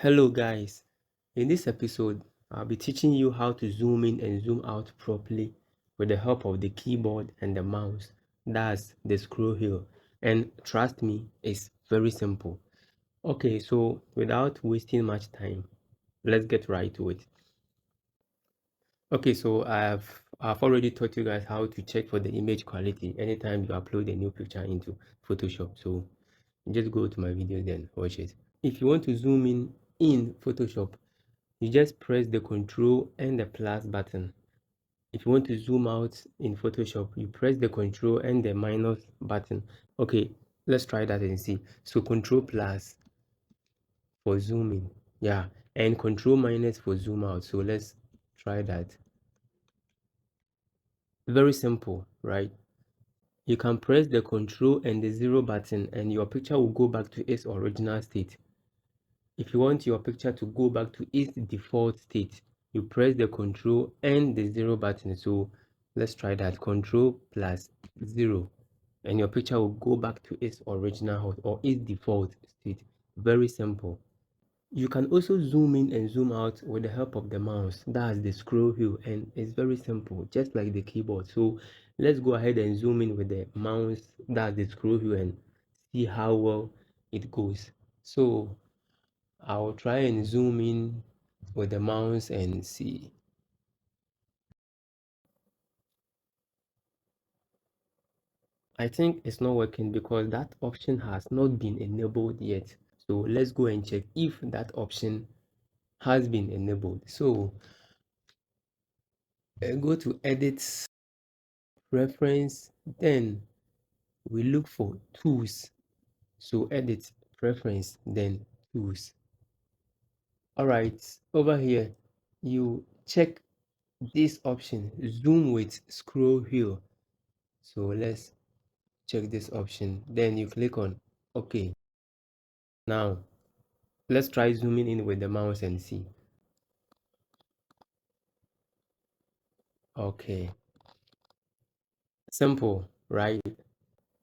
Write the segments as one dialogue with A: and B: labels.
A: Hello guys, in this episode I'll be teaching you how to zoom in and zoom out properly with the help of the keyboard and the mouse. That's the scroll wheel, and trust me, it's very simple. Okay, so without wasting much time, let's get right to it. Okay, so I've already taught you guys how to check for the image quality anytime you upload a new picture into Photoshop. So just go to my video then watch it. If you want to zoom in Photoshop, you just press the Control and the plus button. If you want to zoom out in Photoshop, you press the Control and the minus button. Okay, let's try that and see. So Control plus for zooming, yeah, and Control minus for zoom out. So let's try that. Very simple, right? You can press the Control and the 0 button and your picture will go back to its original state. If you want your picture to go back to its default state, you press the Control and the 0 button. So let's try that. Control plus 0 and your picture will go back to its original or its default state. Very simple. You can also zoom in and zoom out with the help of the mouse. That's the scroll wheel, and it's very simple, just like the keyboard. So let's go ahead and zoom in with the mouse, that's the scroll wheel, and see how well it goes. So I'll try and zoom in with the mouse and see. I think it's not working because that option has not been enabled yet. So let's go and check if that option has been enabled. So go to edit, preference, then we look for tools. So edit, preference, then tools. All right, over here you check this option, zoom with scroll wheel. So let's check this option, then you click on OK. Now let's try zooming in with the mouse and see. Okay, simple, right?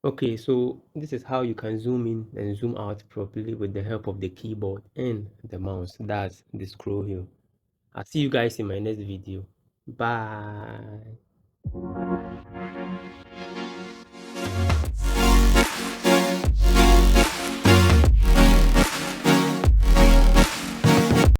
A: Okay, so this is how you can zoom in and zoom out properly with the help of the keyboard and the mouse. That's the scroll wheel. I'll see you guys in my next video. Bye.